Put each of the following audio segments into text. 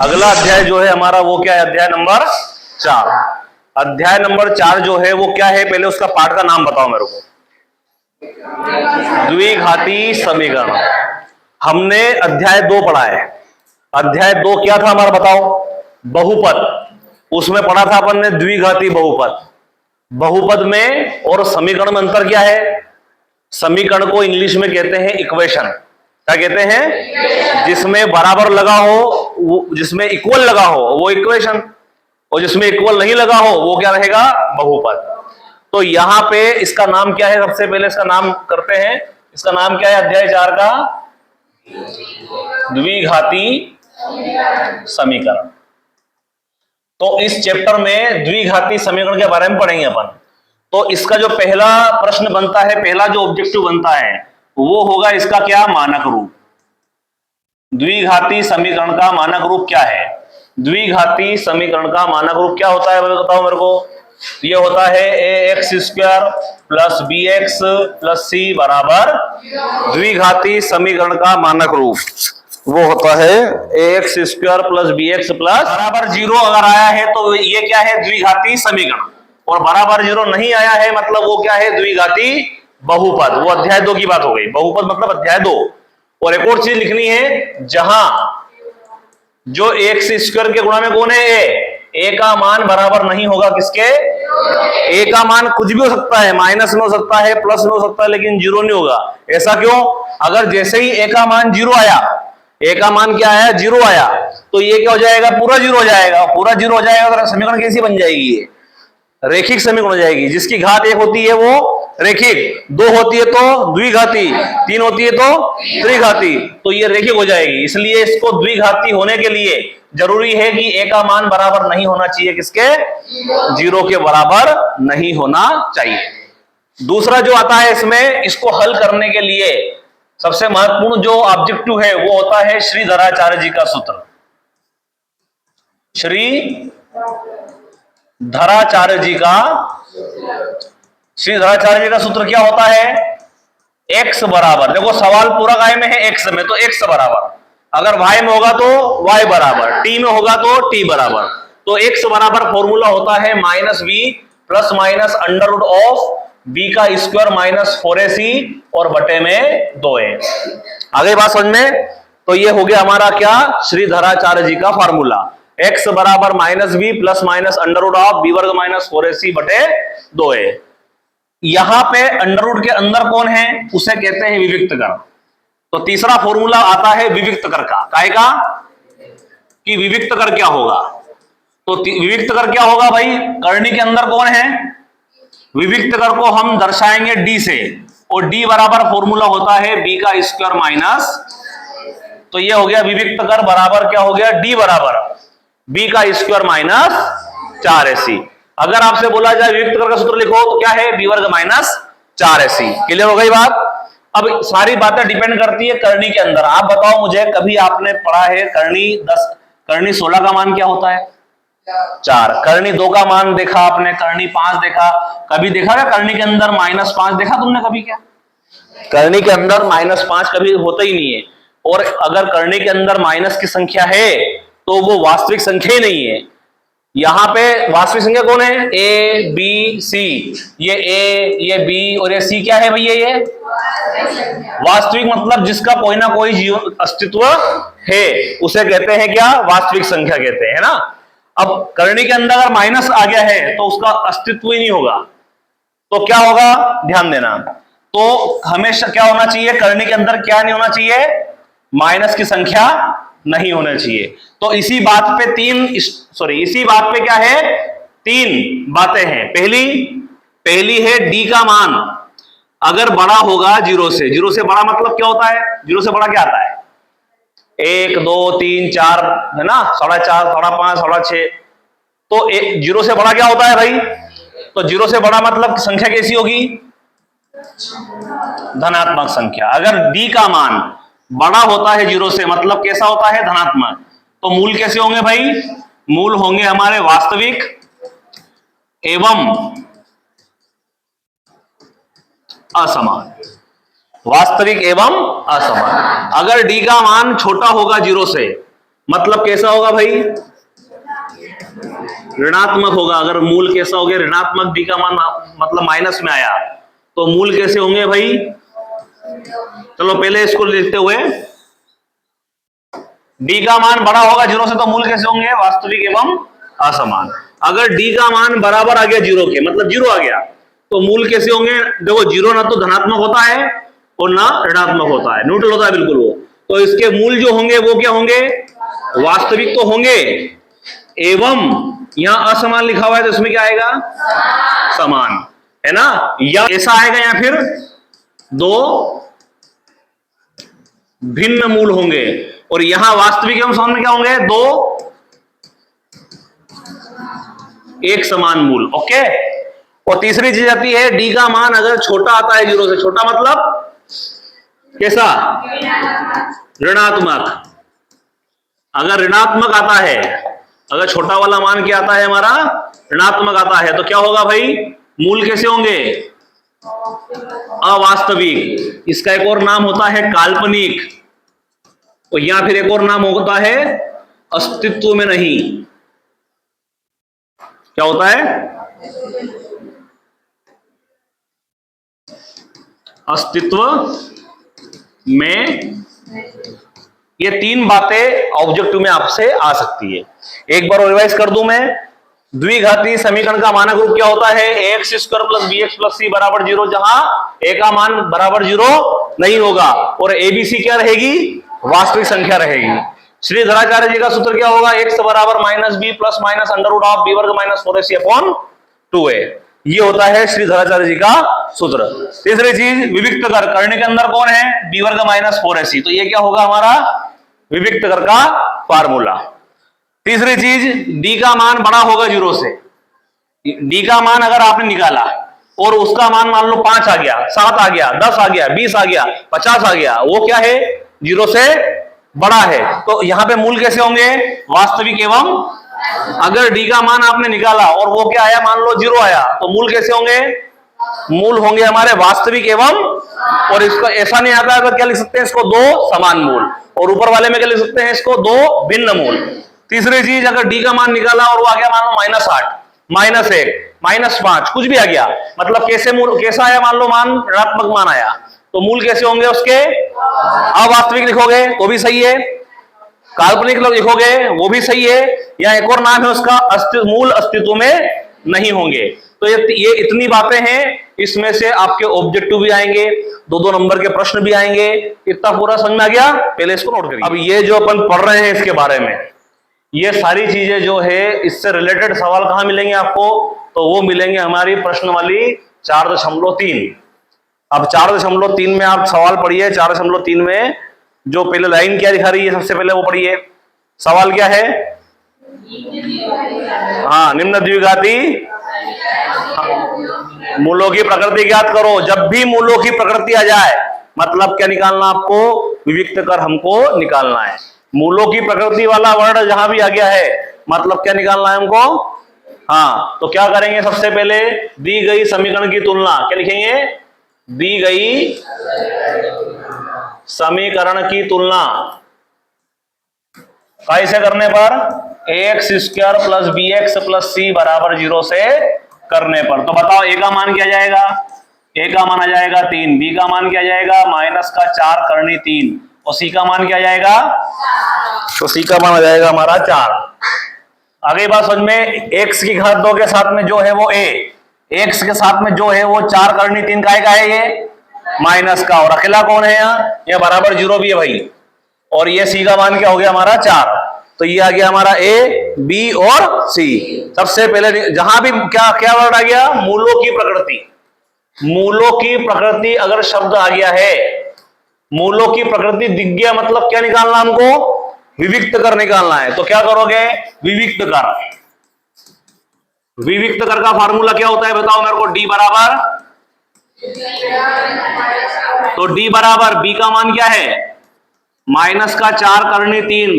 अगला अध्याय जो है हमारा वो क्या है, अध्याय नंबर 4। अध्याय नंबर 4 जो है वो क्या है, पहले उसका पाठ का नाम बताओ मेरे को। द्विघाती समीकरण। हमने अध्याय 2 पढ़ा है। अध्याय 2 क्या था हमारा बताओ, बहुपद। उसमें पढ़ा था अपन ने द्विघाती बहुपद। बहुपद में और समीकरण में अंतर क्या है? समीकरण को इंग्लिश में कहते हैं इक्वेशन। क्या कहते हैं? जिसमें बराबर लगा हो, जिसमें इक्वल लगा हो वो इक्वेशन, और जिसमें इक्वल नहीं लगा हो वो क्या रहेगा, बहुपद। तो यहां पे इसका नाम क्या है, सबसे पहले इसका नाम करते हैं। इसका नाम क्या है अध्याय 4 का? द्विघाती समीकरण। तो इस चैप्टर में द्विघाती समीकरण के बारे में पढ़ेंगे अपन। तो इसका जो पहला प्रश्न बनता है, पहला जो ऑब्जेक्टिव बनता है वो होगा इसका क्या, मानक रूप। द्विघाती समीकरण का मानक रूप क्या है? द्विघाती समीकरण का मानक रूप क्या होता है बताओ मेरे को। ये होता है ax² plus bx plus c बराबर, द्विघाती समीकरण का मानक रूप वो होता है ax² प्लस bx प्लस बराबर 0 अगर आया है तो ये क्या है, द्विघाती समीकरण। और बराबर 0 नहीं आया है मतलब वो क्या है, द्विघाती बहुपद। वो अध्याय 2 की बात हो गई, बहुपद मतलब अध्याय 2। और एक और चीज लिखनी है, जहां जो x² के गुणा में कौन है, a का मान बराबर नहीं होगा किसके, a का मान कुछ भी हो सकता है, माइनस में हो सकता है, प्लस में हो सकता है, लेकिन 0 नहीं होगा। ऐसा क्यों? अगर जैसे ही a का मान 0 आया, a का मान क्या आया, 0 आया, तो ये क्या हो जाएगा, पूरा 0 हो जाएगा। पूरा 0 हो जाएगा तो समीकरण कैसी बन जाएगी, ये रेखिक समीकरण हो जाएगी। जिसकी घात 1 होती है वो रेखिक, 2 होती है तो द्विघाती, 3 होती है तो त्रिघाती, तो ये रेखिक हो जाएगी। इसलिए इसको द्विघाती होने के लिए जरूरी है कि a का मान बराबर नहीं होना चाहिए किसके, 0 के बराबर नहीं होना चाहिए। दूसरा जो आता है इसमें, इसको हल करने के लिए सबसे महत्वपूर्ण जो ऑब्जेक्टिव है वो होता है श्रीधराचार्य जी का सूत्र। श्रीधराचार्य जी का सूत्र क्या होता है, x बराबर, देखो सवाल पूरा काय में है x में, तो x बराबर, अगर y में होगा तो y बराबर, t में होगा तो t बराबर। तो x बराबर फॉर्मूला होता है -b plus minus under root of b का स्क्वायर माइनस 4ac और बटे में 2a। आगे बात समझ में? तो ये हो गया हमारा क्या, श्रीधराचार्य जी का फॉर्मूला। x बराबर -b plus minus under root of b वर्ग माइनस 4ac बटे 2a। यहां पे अंडर रूट के अंदर कौन है, उसे कहते हैं विविक्त कर। तो तीसरा फॉर्मूला आता है विविक्त कर का, काय का, कि विविक्त कर क्या होगा। तो विविक्त कर क्या होगा भाई, करनी के अंदर कौन है, विविक्त कर को हम दर्शाएंगे d से, और d बराबर फॉर्मूला होता है b का स्क्वायर माइनस, तो ये हो गया विविक्त कर बराबर क्या हो गया, d बराबर b का स्क्वायर माइनस 4ac। अगर आपसे बोला जाए विविक्त कर का सूत्र लिखो तो क्या है, b वर्ग माइनस 4ac। क्लियर हो गई बात? अब सारी बातें डिपेंड करती है करनी के अंदर। आप बताओ मुझे, कभी आपने पढ़ा है करनी 10, करनी 16 का मान क्या होता है, 4। करनी 2 का मान देखा आपने, करनी 5 देखा, कभी देखा क्या करनी के अंदर -5 देखा तुमने कभी? क्या करनी के अंदर -5 कभी होता ही नहीं है। और अगर करनी के अंदर माइनस की संख्या है तो वो वास्तविक संख्या ही नहीं है। यहां पे वास्तविक संख्या कौन है, a b c, ये a ये b और ये c क्या है भैया, ये वास्तविक मतलब जिसका कोई ना कोई जीवन अस्तित्व है उसे कहते हैं क्या, वास्तविक संख्या कहते हैं, है ना। अब करनी के अंदर अगर माइनस आ गया है तो उसका अस्तित्व ही नहीं होगा। तो क्या होगा, ध्यान देना। तो हमेशा क्या होना चाहिए, करनी के अंदर क्या नहीं होना चाहिए, माइनस की संख्या नहीं होना चाहिए। तो इसी बात पे इसी बात पे क्या है, 3 बातें हैं। पहली है d का मान अगर बड़ा होगा 0 से। 0 से बड़ा मतलब क्या होता है, 0 से बड़ा क्या आता है, 1 2 3 4, है ना, 4.5 5.5 6.5। तो 0 से बड़ा क्या होता है भाई, तो 0 से बड़ा मतलब संख्या कैसी होगी, धनात्मक संख्या। अगर d का मान बड़ा होता है 0 से मतलब कैसा होता है, धनात्मक। तो मूल कैसे होंगे भाई, मूल होंगे हमारे वास्तविक एवं असमान, वास्तविक एवं असमान। अगर d का मान छोटा होगा 0 से मतलब कैसा होगा भाई, ऋणात्मक होगा। अगर मूल कैसा हो गया, ऋणात्मक, डी का मान मतलब माइनस में आया, तो मूल कैसे होंगे भाई? चलो पहले इसको लिखते हुए, डी का मान बड़ा होगा जीरो से तो मूल कैसे होंगे? वास्तविक एवं असमान। अगर डी का मान बराबर आ गया जीरो के, मतलब जीरो आ गया, तो मूल कैसे होंगे? देखो जीरो ना तो धनात्मक होता है और ना ऋणात्मक होता है, न्यूट्रल होता है बिल्कुल वो। तो इसके मूल जो होंगे वो क्या होंगे? वास्तविक तो होंगे, एवं यहां असमान लिखा हुआ है तो इसमें क्या आएगा? समान, है ना? या ऐसा आएगा या फिर दो भिन्न मूल होंगे, और यहां वास्तविक एवं समान में क्या होंगे? दो एक समान मूल। ओके। और तीसरी चीज आती है, डी का मान अगर छोटा आता है जीरो से, छोटा मतलब कैसा? ऋणात्मक। अगर ऋणात्मक आता है, अगर छोटा वाला मान क्या आता है हमारा? ऋणात्मक आता है, तो क्या होगा भाई? मूल कैसे होंगे? अवास्तविक। इसका एक और नाम होता है काल्पनिक, और या फिर एक और नाम होता है अस्तित्व में नहीं। क्या होता है? अस्तित्व में। ये तीन बातें ऑब्जेक्टिव में आपसे आ सकती है। एक बार रिवाइज कर दूं मैं, द्विघाती समीकरण का मानक रूप क्या होता है? X square plus b x plus c बराबर जीरो, जहां ए का मान बराबर जीरो नहीं होगा और एबीसी क्या रहेगी? वास्तविक संख्या रहेगी। श्रीधराचार्य जी का सूत्र क्या होगा? एक्स बराबर minus B plus minus under root of B वर्ग माइनस 4ac अपॉन 2a। ये होता है श्रीधराचार्य जी का सूत्र। तीसरी चीज, विविक्त कर, करने के अंदर कौन है? बी वर्ग माइनस 4ac, तो ये क्या होगा हमारा? विविक्त कर का फार्मूला। तीसरी चीज, डी का मान बड़ा होगा जीरो से। डी का मान अगर आपने निकाला और उसका मान मान लो 5 आ गया, 7 आ गया, 10 आ गया, 20 आ गया, 50 आ गया, वो क्या है? जीरो से बड़ा है, तो यहां पे मूल कैसे होंगे? वास्तविक एवं। अगर डी का मान आपने निकाला और वो क्या आया? मान लो जीरो आया, तो मूल कैसे होंगे? मूल होंगे हमारे वास्तविक एवं। और इसको ऐसा नहीं आता है तो क्या लिख सकते हैं? इसको दो समान मूल, और ऊपर वाले में क्या लिख सकते हैं? इसको दो भिन्न मूल। तीसरी चीज, अगर डी का मान निकाला और वो आ गया मान लो -8, -1, -5, कुछ भी आ गया, मतलब कैसे मूल कैसा आया? मान लो मान ऋणात्मक मान आया, तो मूल कैसे होंगे उसके? अवास्तविक लिखोगे वो भी सही है, काल्पनिक लिखोगे वो भी सही है, या एक और नाम है उसका मूल अस्तित्व में नहीं होंगे। तो ये इतनी बातें हैं, इसमें से आपके ऑब्जेक्टिव भी आएंगे, 2-2 नंबर के प्रश्न भी आएंगे। इतना पूरा समझ में आ गया? पहले इसको नोट करिए। अब ये जो अपन पढ़ रहे हैं इसके बारे में, ये सारी चीजें जो है इससे रिलेटेड सवाल कहां मिलेंगे आपको? तो वो मिलेंगे हमारी प्रश्न वाली 4.3। अब 4.3 में आप सवाल पढ़िए। 4.3 में जो पहले लाइन क्या दिखा रही है, सबसे पहले वो पढ़िए। सवाल क्या है? हाँ, निम्न द्विघाती मूलों की प्रकृति ज्ञात करो। जब भी मूलों की प्रकृति आ जाए, मतलब क्या निकालना आपको? विविक्त कर हमको निकालना है। मूलों की प्रकृति वाला वर्ड जहां भी आ गया है, मतलब क्या निकालना है हमको? हाँ, तो क्या करेंगे? सबसे पहले दी गई समीकरण की तुलना, क्या लिखेंगे? दी गई समीकरण की तुलना कैसे करने पर? X square plus b x plus c बराबर 0 से करने पर। तो बताओ ए का मान क्या जाएगा? ए का मान आ जाएगा 3, बी का मान क्या जाएगा? -4 करनी 3, और सी का मान क्या जाएगा? तो सी का मान आ जाएगा हमारा 4। आगे बात समझ में, एक्स की घात 2 के साथ में जो है वो ए, एक्स के साथ में जो है वो 4 करनी 3 का है ये माइनस का, और अकेला कौन है यहाँ? ये बराबर 0 भी है भाई, और ये सी का मान क्या हो गया हमारा? 4। तो ये आ गया हमारा ए, बी और सी। सबसे पहले जहां भी क्या क्या वर्ड आ गया? मूलों की प्रकृति। मूलों की प्रकृति अगर शब्द आ गया है, मूलों की प्रकृति दिख गया, मतलब क्या निकालना हमको? विविक्त कर निकालना है। तो क्या करोगे? विविक्त कर। विविक्त कर का फार्मूला क्या होता है बताओ मेरे को? डी बराबर, तो डी बराबर बी का मान क्या है? -4 करनी 3,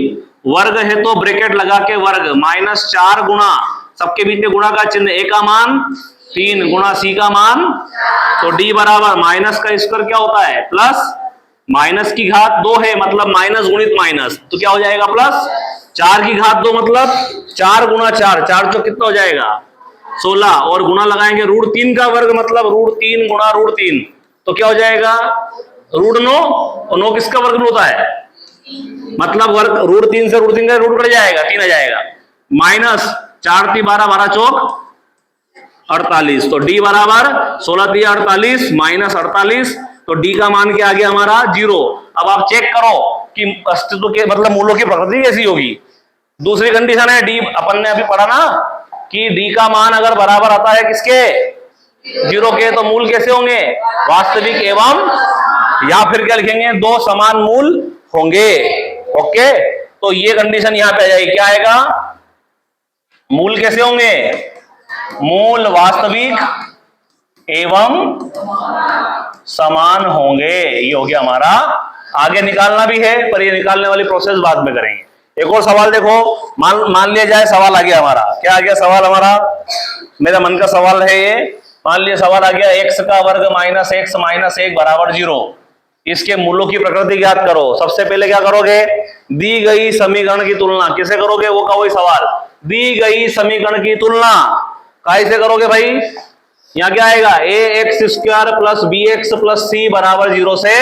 वर्ग है तो ब्रैकेट लगा के वर्ग, -4 गुणा, सबके बीच में गुणा का चिन्ह, ए का मान 3 गुणा सी का मान, तो डी बराबर माइनस का स्क्वायर क्या होता है? प्लस माइनस की घात 2 है मतलब माइनस गुणित माइनस, तो क्या हो जाएगा प्लस। 4 की घात 2 मतलब 4 गुणा 4, 4 चौक कितना हो जाएगा 16, और गुणा लगाएंगे √3 का वर्ग मतलब √3 गुणा √3, तो क्या हो जाएगा √9, और 9 किसका वर्ग होता है मतलब वर्ग √3 से √3 का रूट कट जाएगा 3 आ जाएगा, माइनस 4 × 12 12 चौक 48, तो डी बराबर 16 × 48 माइनस 48, तो डी का मान क्या आ गया हमारा 0। अब आप चेक करो कि अस्तित्व के मतलब मूलों की प्रकृति कैसी होगी। दूसरी कंडीशन है डी, अपन ने अभी पढ़ा ना कि डी का मान अगर बराबर आता है किसके 0 के, तो मूल कैसे होंगे वास्तविक एवं, या फिर क्या लिखेंगे दो समान मूल होंगे। ओके, तो ये कंडीशन यहां पे आ जाएगी, क्या आएगा मूल कैसे होंगे, मूल वास्तविक एवं समान होंगे। ये हो गया हमारा, आगे निकालना भी है पर ये निकालने वाली प्रोसेस बाद में करेंगे। एक और सवाल देखो, मान लिया जाए सवाल आ गया हमारा, क्या आ गया सवाल हमारा, मेरा मन का सवाल है ये। मान लिया सवाल आ गया x का वर्ग माइनस x माइनस 1 बराबर 0, इसके मूलों की प्रकृति ज्ञात करो। सबसे पहले क्या करोगे, दी गई समीकरण की तुलना किसे करोगे, वो का वही सवाल, दी गई समीकरण की तुलना कैसे करोगे भाई। यहां क्या आएगा ax² plus bx plus c बराबर 0 से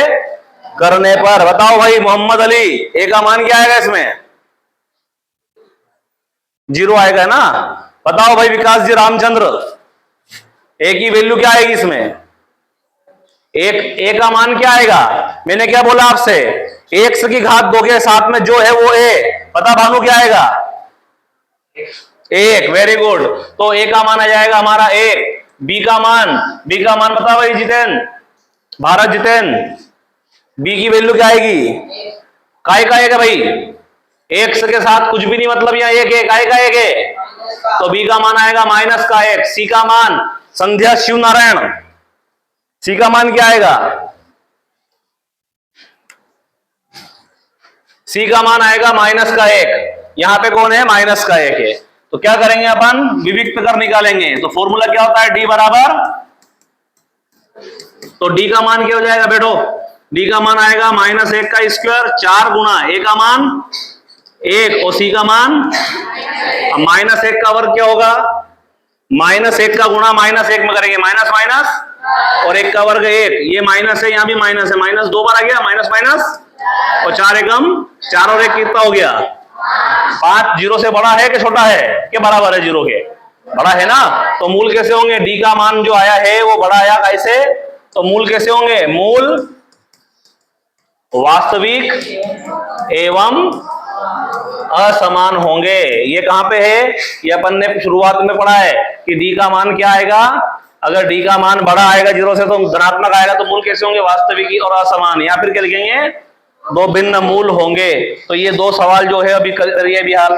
करने पर बताओ भाई मोहम्मद अली, a का मान क्या आएगा इसमें 0 आएगा ना। बताओ भाई विकास जी रामचंद्र, a की वैल्यू क्या आएगी इसमें, a का मान क्या आएगा। मैंने क्या बोला आपसे, x की घात 2 के साथ में जो है वो a, पता भानु क्या आएगा 1, वेरी गुड। तो a का मान आ जाएगा हमारा 1, b का मान बता भाई जितेन, भारत जितेन, b की वैल्यू क्या आएगी, काय का आएगा भाई, x के साथ कुछ भी नहीं मतलब यहाँ 1 है, काय का 1 है, तो b का मान आएगा माइनस का 1। c का मान संध्या शिव नारायण, c का मान क्या आएगा, c का मान आएगा माइनस का 1, यहां पे कौन है माइनस का 1 है, तो क्या करेंगे अपन विविक्त कर निकालेंगे। तो फॉर्मूला क्या होता है d बराबर, तो d का मान क्या हो जाएगा बेटो, d का मान आएगा -1 का स्क्वायर 4 गुणा a का मान 1 और c का मान -1 का वर्ग क्या होगा, -1 का गुणा -1 में करेंगे माइनस माइनस, और 1 का वर्ग 1, ये माइनस है यहाँ भी माइनस है, माइनस 2 बार आ गया माइनस माइनस, और 4 एकम 4 और 1 कितना हो गया 5। 0 से बड़ा है कि छोटा है कि बराबर है 0 के, बड़ा है ना। तो मूल कैसे होंगे, डी का मान जो आया है वो बड़ा आया कैसे, तो मूल कैसे होंगे, मूल वास्तविक एवं असमान होंगे। ये कहां पे है, ये अपन ने शुरुआत में पढ़ा है कि डी का मान क्या आएगा, अगर डी का मान बड़ा आएगा 0 से तो धनात्मक आएगा, तो मूल कैसे होंगे वास्तविक और असमान, या फिर क्या लिखेंगे दो भिन्न मूल होंगे। तो ये दो सवाल जो है अभी करिए भी हाल।